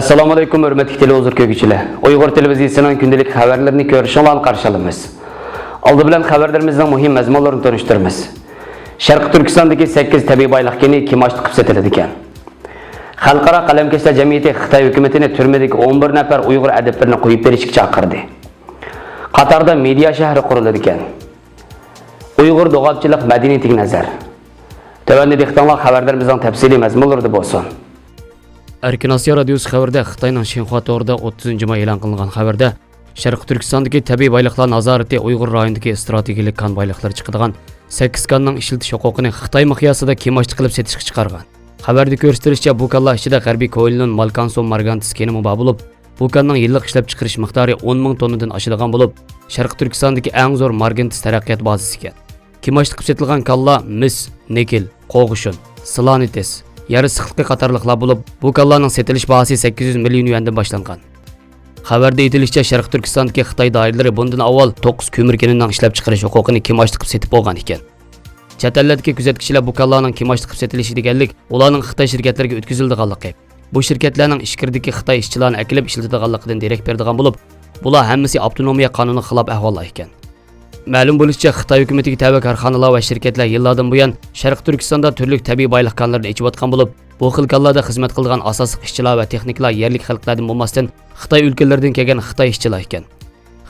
Assalamu alaikum hörmətli televizor köygüçülər. Uyğur televiziyasının gündəlik xəbərlərini görüşünlə qarşı alırıq. Aldı bilan xəbərlərimizdən mühim məzmunlarını tanışdırırıq. Şərqi Türkistandakı 8 təbii baylıq keni kimaşlıq qılıb setilir ekan. Xalqaro qalamkeşlər cəmiyyəti Xitay hökumətini türmədəki 11 nəfər Uyğur ədəblərini qoyub berishga chaqirdi. Qatarda media şəhəri qurulur ekan. Uyğur doğabçılıq mədəniyyətiga nəzər. Tövəndə dehqonlar xəbərlərimizdən təfsili məzmunları bolsun. Erkin Asya Radyosu xəbərdə Xitayning Şinxua to'g'rida 30 may e'lon qilingan xabarda Sharq Turkistondagi tabiiy boyliqlar nazorati Uyg'ur rayonidagi strategik kan boyliqlar chiqadigan 8 kanning ishlatish huquqini Xitoy miqyosida kemash qilib setishga chiqargan. Xabarda ko'rsatilishicha, bu kanlar ichida G'arbiy Koilin Malkanson Margantis keni mubob bo'lib, bu kanning yillik ishlab chiqarish miqdori 10 ming tonnadan oshadigan bo'lib, Sharq Turkistondagi eng zo'r Margantis taraqqiyot bazasi ekan. Kemash qilib setilgan kanlar mis, nikil, qo'g'ishun, slanitis, yarı sıxlıqı qatarlıqlar bo'lib, bu kallarning setilish bahasi 800 million yuandan boshlangan. Xabarda aytilishicha, Sharq Turkistondagi Xitoy doiralari bundan avval 9 ko'mir kenining ishlab chiqarish huquqini kemashlik qilib setib olgan ekan. Chet ellardagi kuzatuvchilar bu kallarning kemashlik qilib setilishi deganlik ularning Xitoy shirkatlariga o'tkazilganligi. Bu shirkatlarning ishkirdagi Xitoy ishchilarini akilib ishlatadiganligidan derak beradigan bo'lib, bular hammasi avtonomiya qonuniga xilof ahvollar ekan. Ma'lum bo'lishicha, Xitoy hukumatiga tabi korxonalar va shirkatlar yillardan buyon Sharq Turkistonda turli tabiiy boyliq konlarini ichib bo'lib, bu xil konlarda xizmat qilgan asosiy ishchilar va texniklar yerlik xalqlardan bo'lmasdan Xitoy o'lkalaridan kelgan Xitoy ishchilar ekan.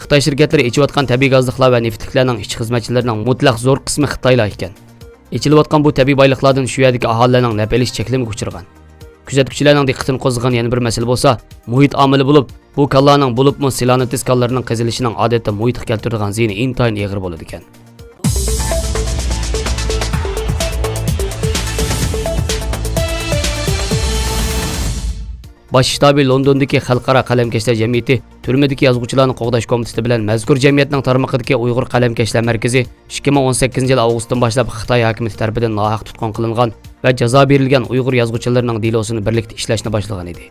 Xitoy shirkatlari ichib tabiiy gazliklar va neftliklarning ishchi xizmatchilarining mutlaq zo'r qismi Xitoylar ekan. Ichilib bu tabiiy boyliqlardan shu yerdagi aholining naf olish cheklamiga uchirgan. Kuzatuvchilarning diqqatini qo'zg'agan yana bir masala bo'lsa, muhit omili bo'lib, bu kallarning bo'libmi silanitis kallarining qizilishining odatda muhitga keltiradigan ziyni intayin og'ir bo'ladi ekan. Bosh shtabi Londondagi Xalqaro qalamkeşlar jamiyati turmadagi yozuvchilarni qo'g'dash komiteti bilan mazkur jamiyatning tarmoqidagi Uyg'ur qalamkeşlar markazi 2018-yil avgustdan boshlab Xitoy hukumati tomonidan nohaq tutqun qilingan va jazo berilgan Uyg'ur yozuvchilarining delosini birlikda ishlashni boshlagan edi.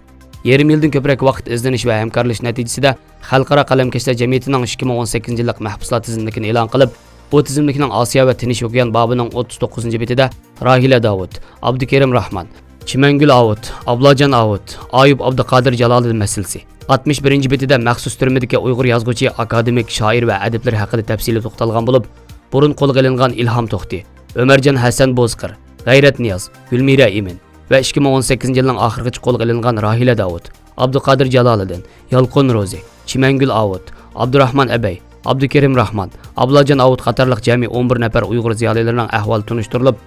Yarim yildan ko'proq vaqt izlanish va hamkorlik natijasida Xalqaro qalamkeşlar jamiyatining 2018-yillik mahbuslar tizimligini e'lon qilib, bu tizimlikning Osiyo va Tinch okean bobining 39-betida Rahila Davud, Abdukerim Rahman, Chimangul Avut, Ablajan Avut, Ayub Abduqodir Jaloliddin masalasi. 61-betida maxsus turmadagi Uyg'ur yozuvchi, akademik, shoir va adiblar haqida tafsili to'xtalgan bo'lib, burun qo'lga olingan Ilhom To'xti, Ömerjon Hasan Bozqir, G'ayrat Niyoz, Gulmira Imin va 2018-yilning oxirgacha qo'lga olingan Rahila Davud, Abduqodir Jaloliddin, Yalqin Rozi, Chimangul Avut, Abdurahmon Abay, Abdukerim Rahman, Ablajan Avut qatorliq jami 11 nafar Uyg'ur ziyolilarining ahvoli tunishtirilib,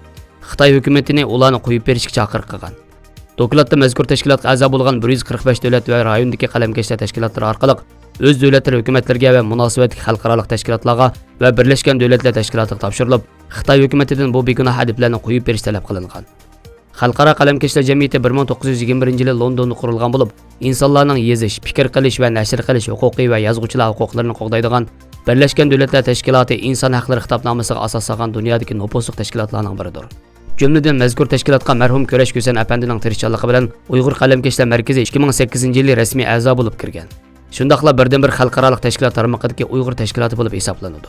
Xitoy hukumatini ularni qo'yib berishga chaqiriq qilgan. Dokladda mazkur tashkilotga a'zo bo'lgan 145 davlat va rayondagi qalamkeşlar tashkilotlari orqali o'z davlatlar hukumatlariga va munosabatli xalqaro tashkilotlarga va Birlashgan Davlatlar Tashkilotiga topshirilib, Xitoy hukumatidan bu begunoh adiblarni qo'yib berish talab qilingan. Xalqaro qalamkeşlar jamiyati 1921-yilda Londonda qurilgan bo'lib, insonlarning yozish, fikr qilish va nashr qilish huquqi va yozuvchilar huquqlarini qo'g'daydigan Birlashgan Davlatlar Tashkiloti inson haqlari xitobnomasiga asoslangan dunyodagi nopozliq tashkilotlarning biridir. Jumladan mazkur tashkilotga marhum Ko'rash Ko'san apandining tirishchanligi bilan Uyg'ur qalamkeşlar markazi 2008-yili rasmiy a'zo bo'lib kirgan. Shundaqla birdan-bir xalqaro tashkilot tarmoqidagi Uyg'ur tashkiloti bo'lib hisoblanadi.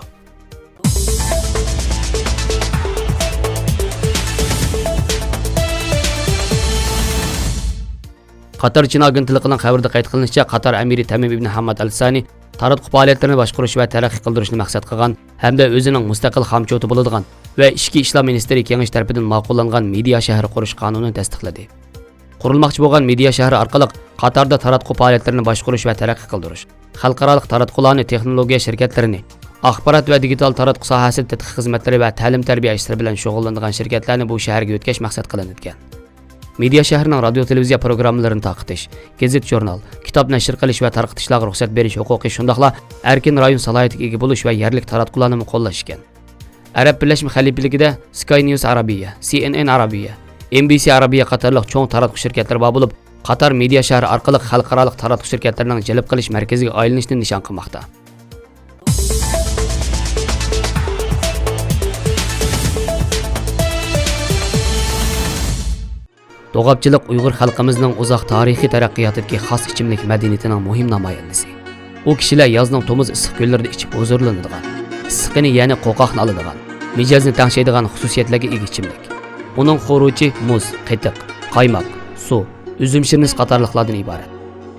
Qatar Chin agentligining xabarida qayd qilinishicha, Qatar amiri Tamim ibn Hamad al-Sani taratquv faoliyatlarini boshqarish va taraqqiy qildirishni maqsad qilgan hamda o'zining mustaqil hamchoti bo'ladigan va Ichki ishlar ministri kengash tomonidan ma'qullangan media shahri qurish qonunini tasdiqladi. Qurilmoqchi bo'lgan media shahri orqali Qatarda taratquv faoliyatlarini boshqarish va taraqqiy qildirish, xalqaro taratqularni, texnologiya shirkatlarini, axborot va digital taratquv sohasida tadqiq xizmatlari va ta'lim-tarbiya ishlari bilan shug'ullanadigan shirkatlarni bu shaharga o'tkazish maqsad qilingan. Media shahrining radio televiziya programmalarini taqitish, gazet jurnal, kitob nashr qilish va tarqatishlarga ruxsat berish huquqi shundaqla erkin rayon salohiyatiga ega bo'lish va yerlik taratqularni qo'llash ekan. Arab Birlashma Xalifaligida Sky News Arabiya, CNN Arabiya, NBC Arabiya qatorliq cho'ng taratquv shirkatlari bor bo'lib, Qatar media shahri orqali xalqaro taratquv shirkatlarining jalb qilish markaziga aylanishni nishon qilmoqda. Doğabçılıq Uyğur xalqımızın uzoq tarixiy taraqqiyotidagi xos ichimlik madaniyatining muhim namoyandasi. U kishilar yozning tomuz issiq kunlarida ichib huzurlanadigan, issiqini ya'ni qo'qoqni oladigan, mijozni tangshaydigan xususiyatlarga ega ichimlik. Uning xo'ruchi muz, qatiq, qaymoq, suv, üzüm şirnisi qatarlıqlardan ibaret.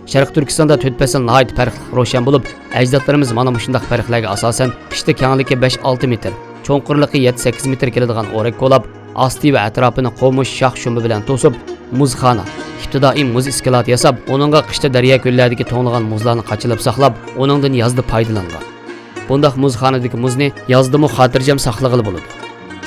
Sharq Turkistonda 4 fasl nihoyat farqli ro'shan bo'lib, ajdodlarimiz mana shundaq farqlarga asosan qishda kengligi 5-6 metr, cho'nqurligi 7-8 metr keladigan o'rak qo'lab, osti va atrofini qo'mush shox shumbi bilan to'sib, muzxona, ibtidoiy muz iskilat yasab, uningga qishda daryo ko'llardagi to'nlagan muzlarni qachilib saqlab, uningdan yozda foydalangan. Bundaq muzxonadagi muzni yozdimi xotirjam saqlag'ili bo'ladi.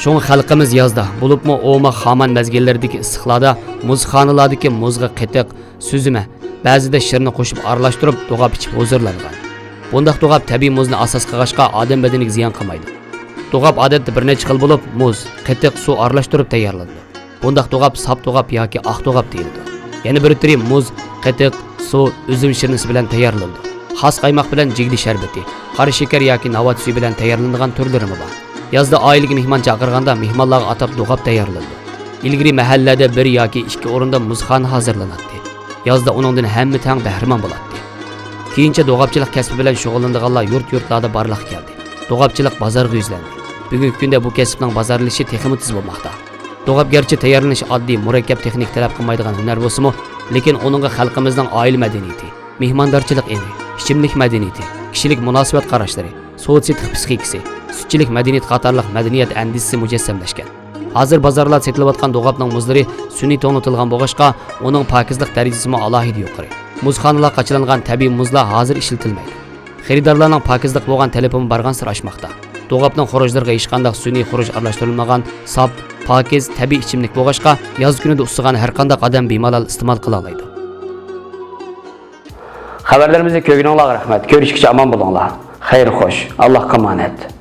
Şoň xalqimiz yozda, bulupmu oğma xaman mezgillardagi issiqlarda muzxonalardagi muzga qetiq, süzme, ba'zida shirni qo'shib aralashtirib do'g'ab ichib huzurlangan. Bundaq do'g'ab tabiiy muzni asos qilg'achqa odam badaniga ziyon qilmaydi. Do'g'ab odatda bir necha xil bo'lib, muz, qetiq, suv aralashtirib tayyorlanadi. Bundaq do'g'ab sap do'g'ab yoki oq do'g'ab deyiladi. Yana bir turi muz, qetiq, suv, üzüm shirnisi bilan tayyorlanadi. Xas qaymoq bilan jigli sharbati, qora shakar yoki navat suvi bilan tayyorlanadigan turlari bor. Yazda aileге mehmon chaqirganda mehmonlarga atab do'g'ab tayyorlanadi. Ilgari mahallada bir yoki 2 o'rinda muzxona hozirlanadi. Yazda uningdan hamma tang bahramon bo'ladi. Keyincha do'g'abchilik kasbi bilan shug'ullanadiganlar yurt-yurtlarda barliq keldi. Do'g'abchilik bozorga yuzlandi. Bugungi kunda bu kasbning bozorlanishi texnik tiz bo'lmoqda. Do'g'ab garchi tayyorlanishi oddiy, murakkab texnik talab qilmaydigan hunar bo'lsa-mu, lekin uningga xalqimizning oila madaniyati, mehmondorchilik eni, ichimlik madaniyati, kishilik munosabat qarashlari, sotsial psixikasi, sütçilik medeniyet qatarlıq medeniyet endisi mücessemleşken. Hazır bazarlar setilayotgan do'g'abning muzlari sun'iy to'nitilgan bo'lg'achqa, uning pokizlik darajasi alohida yuqori. Muzxonalar qachilangan tabiiy muzlar hozir ishlatilmaydi. Xaridorlarning pokizlik bo'lgan talabi bargan sir oshmoqda. Do'g'abning xurujlariga hech qanday sun'iy xuruj aralashtirilmagan, sap, pokiz tabiiy ichimlik bo'lg'achqa, yoz kunida ussigan har qanday odam bemalol iste'mol qila oladi. Xabarlarimizni ko'rganingizga rahmat. Ko'rishguncha omon bo'linglar. Xayr xo'sh. Allohga emanet.